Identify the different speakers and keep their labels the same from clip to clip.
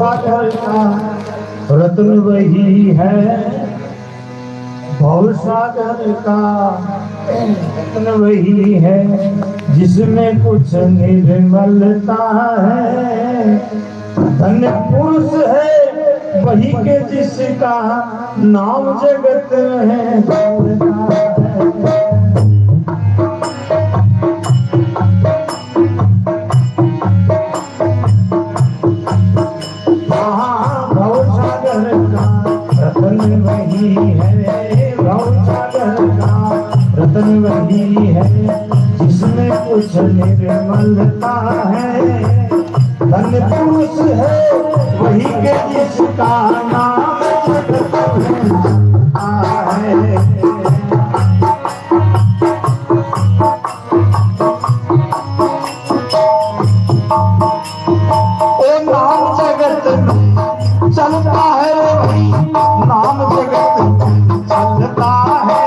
Speaker 1: सागर का रत्न वही है, भव सागर का रत्न वही है, जिसमें कुछ निर्मलता है। धन्य पुरुष है वही के जिसका नाम जगत में बोलता है। रतन वही है जिसमें कुछ निर्मलता है। धन्य पुरुष है वही के जिसका नाम जगत में है। ओ नाम जगत में चलता है वही, नाम जगत में चलता है।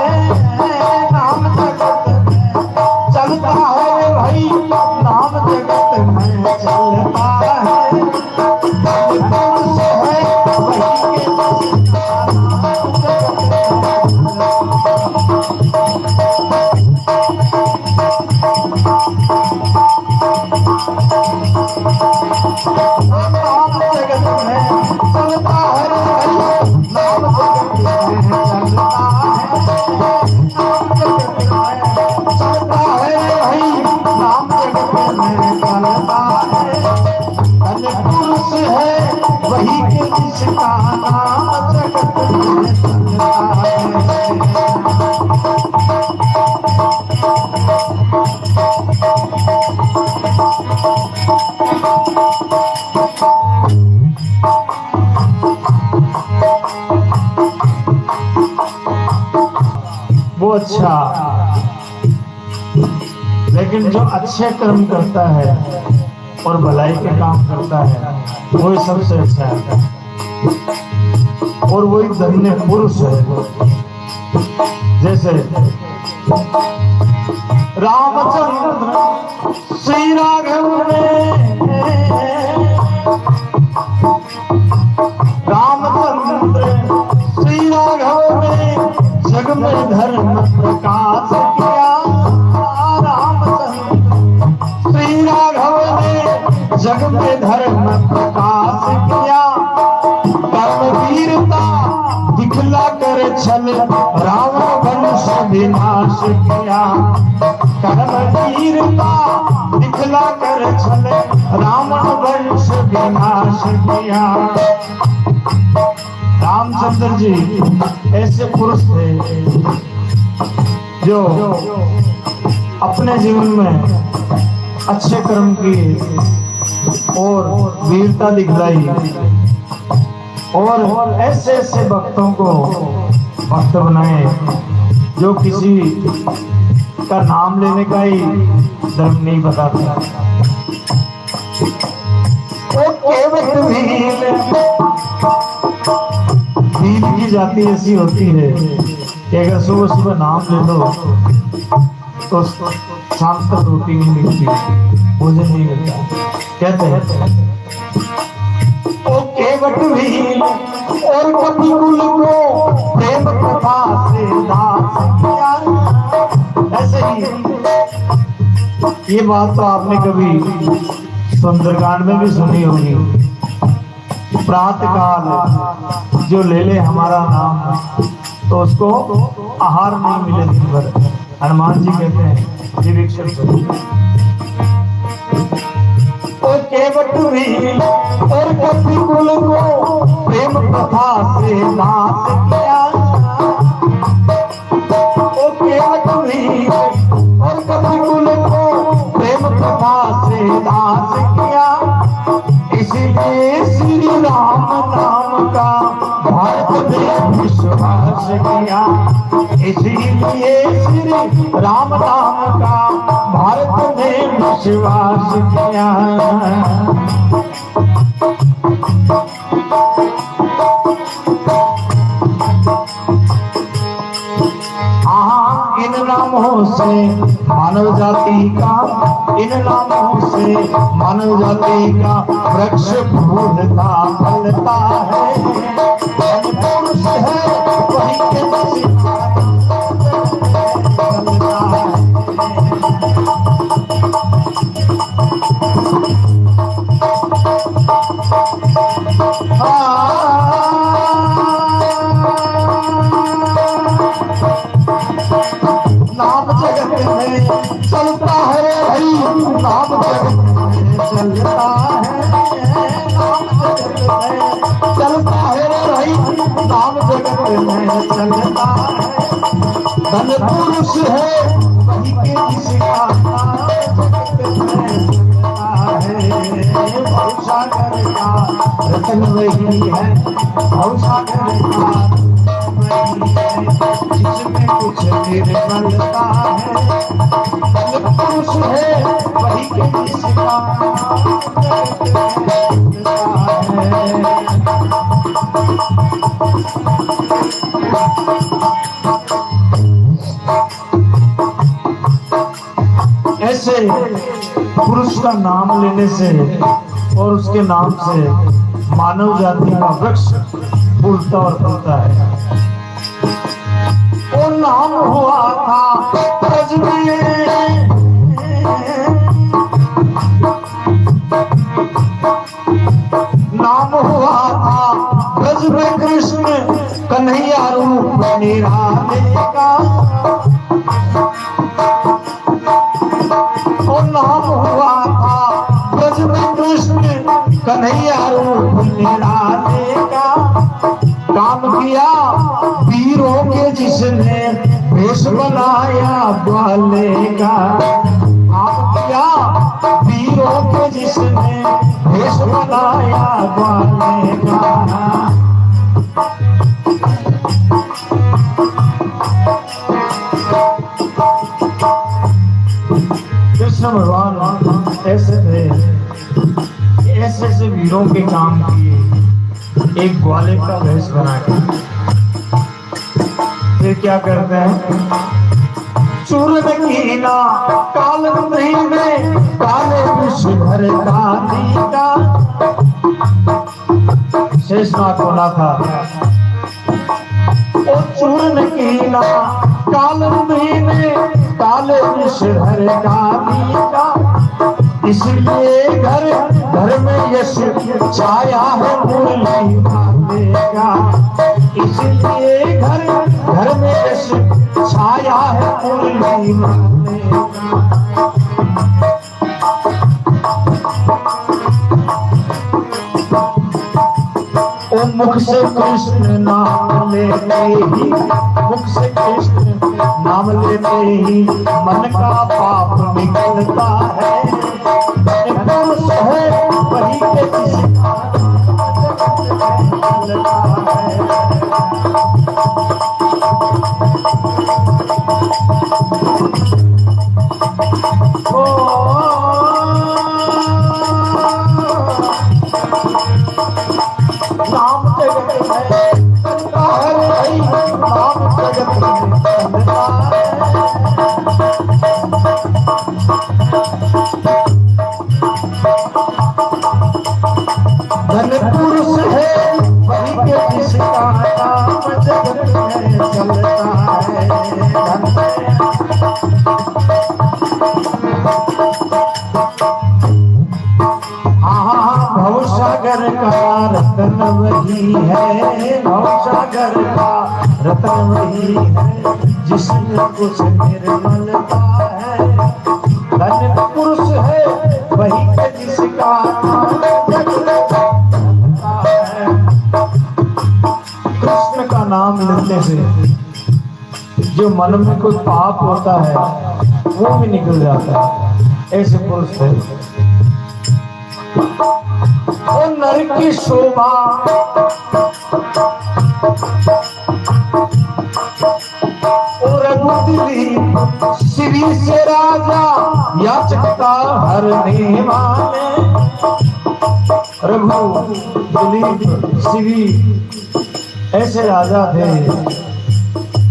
Speaker 1: वही के जिसका नाम जगत में चलता है। वो अच्छा, लेकिन जो अच्छे कर्म करता है और भलाई के काम करता है वही सबसे अच्छा है, और वही धन्य पुरुष है। जैसे रामचंद्र श्री राघव में, रामचंद्र श्री राघव में जग में धर्म प्रकाश किया। रामचंद्र श्री राघव ने जग में धर्म प्रकाश किया। कर्म वीरता दिखला कर छल रावण वंश विनाश किया। कर्म वीरता दिखला कर छल रावण वंश विनाश किया। रामचंद्र जी ऐसे पुरुष थे जो अपने जीवन में अच्छे कर्म किए और वीरता दिखलाई, और ऐसे ऐसे भक्तों को भक्त बनाए जो किसी का नाम लेने का ही धर्म नहीं बताते। भील की जाति ऐसी होती है कि अगर सुबह सुबह नाम ले लो तो शाम तक रोटी नहीं मिलती, भोजन नहीं मिलता। कहते हैं ओ केवट भील और कपिकुल को प्रेम कथा से दास किया। ऐसे ही ये बात तो आपने कभी सुंदरकांड में भी सुनी होगी। प्रातः काल जो ले ले हमारा नाम तो उसको आहार नहीं मिले दिन भर। हनुमान जी कहते हैं और केवट भील और कपिकुल को प्रेम कथा से दास किया। ओ केवट भील और कपिकुल को प्रेम कथा से दास किया। इसलिए श्री राम नाम का भारत ने विश्वास किया। इसीलिए श्री राम नाम का भारत ने विश्वास किया। इन नामों से मानव जाति का इन नामों से मानव जाति का वृक्ष फूलता फलता है। पुरुष है वही के नाम जगत में चलता है भाई, नाम जगत में चलता है, नाम जगत में चलता है भाई, नाम जगत में चलता है। धन पुरुष है वही के जिसका नाम जगत में चलता है। भवसागर का रतन वही है, भवसागर का जिसमें कुछ निर्मलता है। पुरुष है वही के जिसका ऐसे पुरुष का नाम लेने से और उसके नाम से मानव जाति का वृक्ष फूलता और फलता है। वो नाम हुआ था ब्रज में, नाम हुआ था ब्रज में कृष्ण कन्हैया रूप निराले का। वो नाम हुआ था ब्रज में कृष्ण कन्हैया रूप निराले का। काम किया वीरों के जिसने भेष बनाया ग्वाले का। काम किया वीरों के जिसने भेष बनाया ग्वाले का। कृष्ण भगवान ऐसे थे, ऐसे ऐसे वीरों के काम किए, एक ग्वाले का भेष बना के फिर क्या करते हैं, चूर्ण कीना काल में काले विषभर का। शेषनाग बोला था ओ चूर्ण कीना काल में काले विषभर का। इसलिए घर घर में यश छाया है मुरली भाले का। इसलिए घर घर में यश छाया है मुरली भाले का। ओ मुख से कृष्ण नाम लेते ही, मुख से कृष्ण नाम लेते ही मन का पाप निकलता है। पुरुष है वही के जिसका निकलता है। नाम जगत में चलता है भाई, नाम जगत में चलता है। धन पुरुष है वही के जिसका नाम जगत में चलता है। भवसागर का रतन वही है, भवसागर का रतन वही है, जिसमें कुछ निर्मलता है। धन पुरुष है वही के जिसका नाम जगत है। कृष्ण का नाम लेने से जो मन में कोई पाप होता है वो भी निकल जाता है। ऐसे पुरुष है। ओ नर की शोभा और रघुदिलीप श्री से राजा याचकता हरने वाले। रघु दिलीप श्री ऐसे राजा थे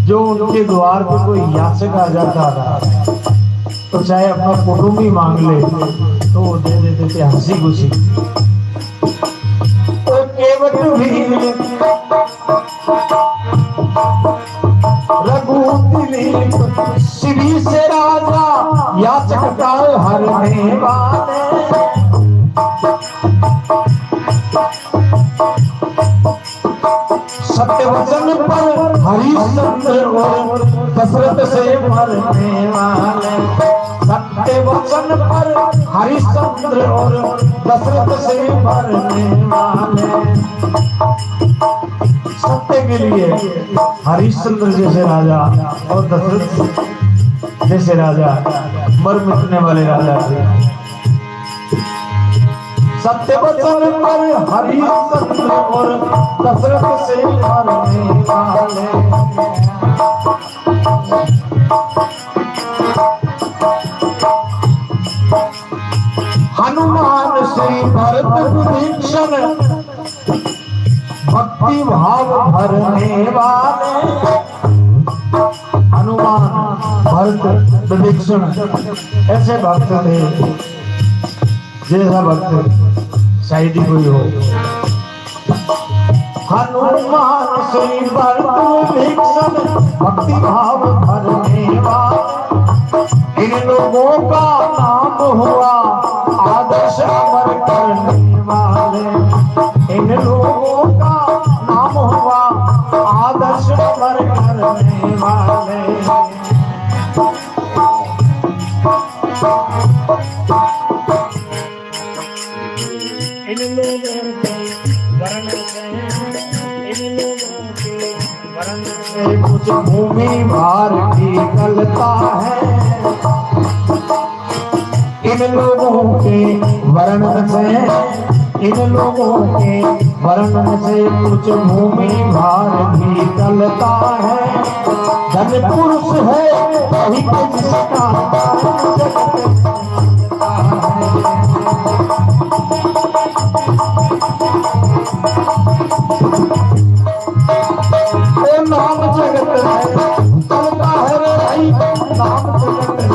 Speaker 1: जो उनके द्वार पे कोई याचक आ जाता था तो चाहे अपना कुटुंब ही मांग ले तो वो दे देते थे हंसी खुशी। तो केवट भी रघु दिलीप श्री से राजा याचक काल हरने वाले। सत्य वचन पर हरिश्चंद्र और दशरथ से मरने वाले। सत्य वचन पर हरिश्चंद्र और दशरथ से मरने वाले। सत्य के लिए हरिश्चंद्र जैसे राजा और दशरथ जैसे राजा मर मिटने वाले राजा थे। सत्य वचन पर हरिश्चंद्र और दशरथ से मरने वाले। हनुमान श्री भरत विभीषण भक्ति भाव भरने वाले। हनुमान भरत विभीषण ऐसे भक्त थे जैसा भक्त शायद ही कोई हो। हनुमान श्री भरत विभीषण भक्ति भाव भरने वाले। इन लोगों का नाम हुआ आदर्श अमर करने वाले। इन लोगों का नाम हुआ आदर्श अमर करने वाले। इन लोगों के वर्ण से कुछ भूमि भार की गलता है। इन लोगों के वर्ण से इन लोगों के वर्ण से कुछ भूमि भार भी गलता है। धन पुरुष है वही जिसका नाम जगत है चलता है रे भाई। नाम जगत है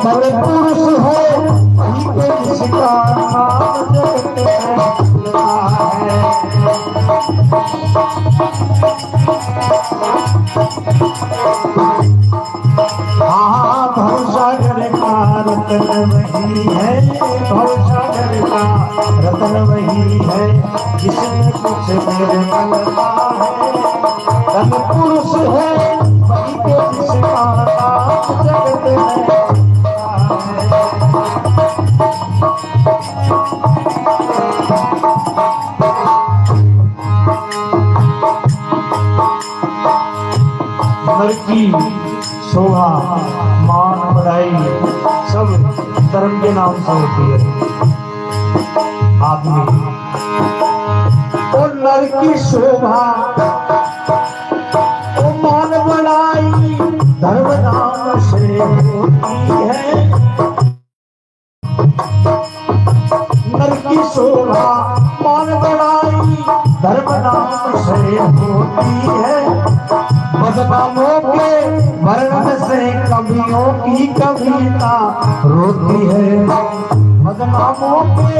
Speaker 1: धन पुरुष है वही पे जिसका नाम जगत है। हाँ भवसागर का रतन वही है। भवसागर का रतन वही है जिसमें कुछ निर्मलता है। धन पुरुष है वही पे जिसका नाम जगत है। नर की शोभा मान बढ़ाई सब धर्म के नाम से होती है। आदमी और नर की शोभा वो मान बढ़ाई धर्म नाम से होती है। नर की शोभा मान बढ़ाई धर्म नाम से होती है। बदनामों के वर्ण से कवियों की कविता रोती है। बदनामों के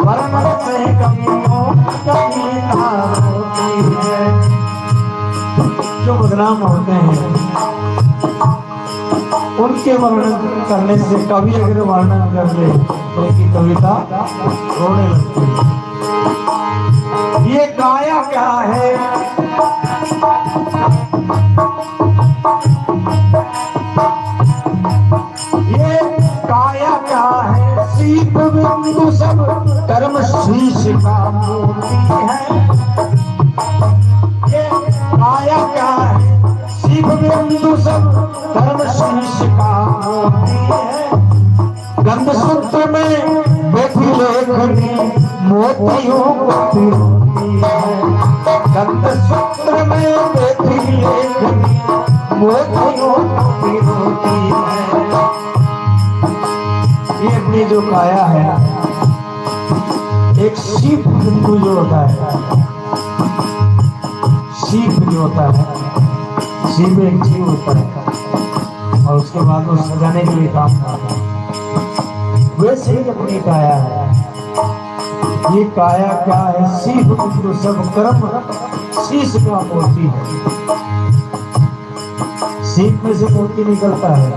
Speaker 1: वर्ण से कवियों की कविता रोती है। जो बदनाम होते हैं उनके वर्णन करने से कवि अगर वर्णन कर ले तो उनकी कविता रोने लगती है। ये काया क्या है? ये काया क्या है? सीप बिंदु सब कर्म शीश का मोती है। ये काया क्या है? सीप बिंदु सब कर्म शीश का मोती है। गंध सूत्र में बैठी लेखनी मोतियों को पिरोती है। गंध सूत्र में बैठी लेखनी मोतियों को पिरोती है। ये अपनी जो काया है एक शीप बिंदु जो होता है, शीप जो होता है, शीप एक जीव होता है और उसके बाद वो सजाने के लिए काम करता है। वैसे ही अपनी काया है। ये काया क्या है? शीप बिंदु सब कर्म शीश का मोती है। शीप में से मोती निकलता है,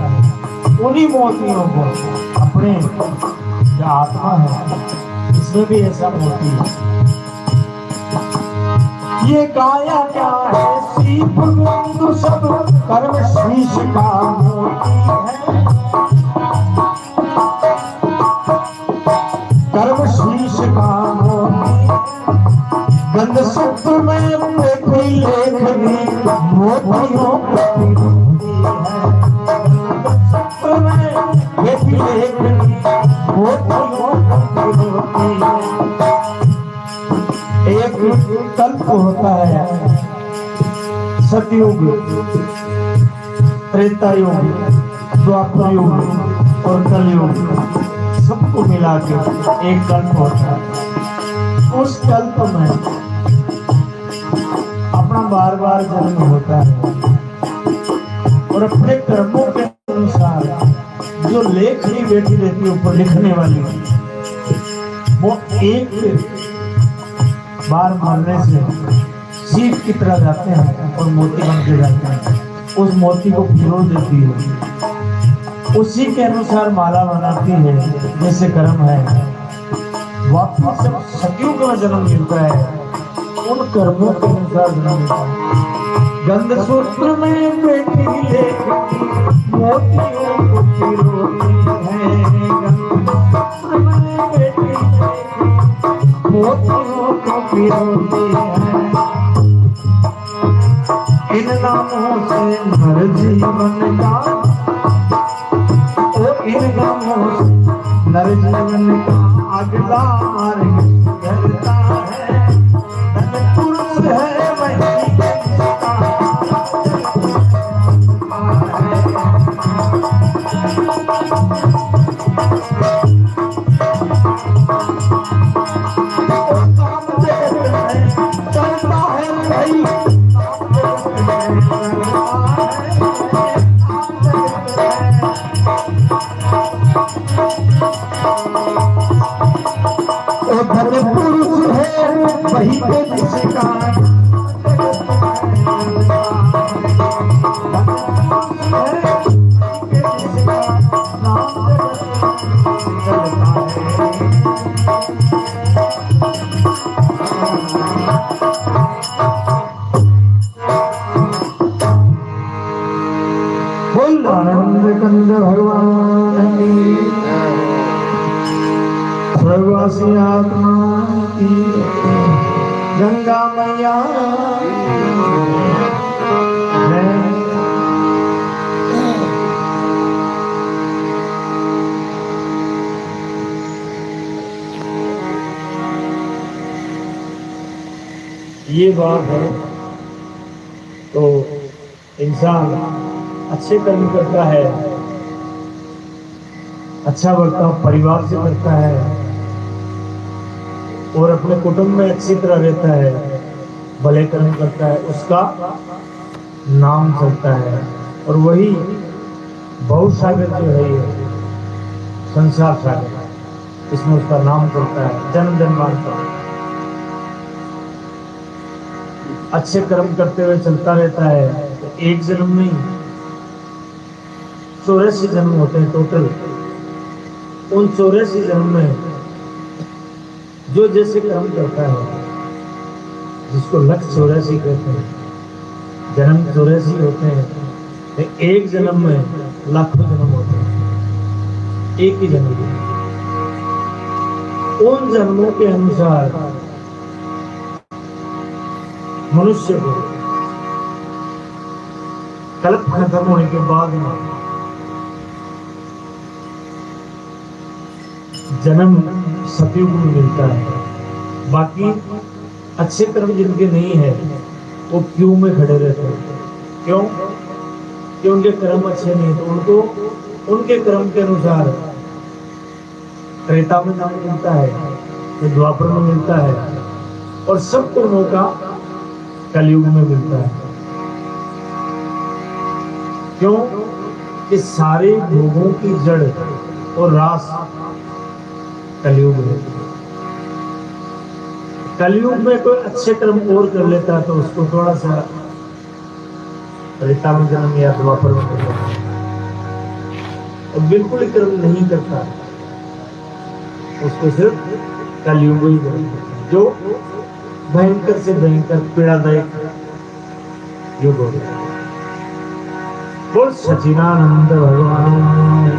Speaker 1: उन्हीं मोतियों को अपने जो आत्मा है इसमें भी ऐसा मोती है। ये काया क्या है? शीप बिंदु सब कर्म शीश का मोती है। कर्म शीश का मोती गंध सूत्र में कोई लेखनी मोतियों की होती है। सूत्र में एक लेखनी मोतियों की होती है। एक कल्प होता है, सतयुग, त्रेता युग, द्वापर युग और कलयुग, सबको मिला के एक कल्प होता है। उस कल्प में अपना बार बार जन्म होता है और अपने कर्मों के अनुसार जो लेखनी बैठी रहती है ऊपर लिखने वाली, वो एक बार मरने से शीप की तरह जाते हैं और मोती बन के जाते हैं। उस मोती को पिरो देती है, उसी के अनुसार माला बनाती है जैसे कर्म है। वापस जब सतयुग में जन्म मिलता है उन कर्मों के अनुसार जन्म मिलता है। गंध सूत्र में बैठी लेखनी मोतियों को पिरोती है। गंध सूत्र में बैठी लेखनी मोतियों को पिरोती है। इन नामों से नर जीवन का, इन नामों से नर जीवन का अगला मार्ग चलता है। धन पुरुष है वही जिसका चलता है भाई। धन पुरुष है वही पे जिसका बोल आनंद कंद भगवान की, स्वर्गवासी आत्मा की, गंगा मैया ये बात है। तो इंसान अच्छे कर्म करता है, अच्छा बर्ताव परिवार से करता है और अपने कुटुंब में अच्छी तरह रहता है, भले कर्म करता है, उसका नाम चलता है। और वही बहुत सागर जो है ये संसार सागर, इसमें उसका नाम चलता है जन्म जन्मांतर। अच्छे कर्म करते हुए चलता रहता है। तो एक जन्म नहीं 84 जन्म होते हैं टोटल। उन 84 जन्म में जो जैसे कर्म करता है, जिसको लक्ष्य 84 कहते हैं, जन्म 84 होते हैं, तो एक जन्म में लाखों जन्म होते हैं, एक ही जन्म में। उन जन्मों के अनुसार मनुष्य को कल्प खत्म होने के बाद में जन्म सतयुग में मिलता है। बाकी अच्छे कर्म जिनके नहीं है वो क्यों में खड़े रहते हैं। क्यों? कि उनके कर्म अच्छे नहीं, तो उनको उनके कर्म के अनुसार त्रेता में नाम मिलता है, ये द्वापर में मिलता है और सबको मौका कलयुग में मिलता है। क्यों कि सारे भोगों की जड़ और रास कलयुग में। कलयुग में कोई अच्छे कर्म और कर लेता तो उसको थोड़ा सा त्रेता में जन्म या द्वापर में कर लेता, और बिल्कुल ही कर्म नहीं करता उसको सिर्फ कलयुग ही करता, जो भयंकर से भयंकर पीड़ादायक युग हो गया। बोल सचिदानंद भगवान।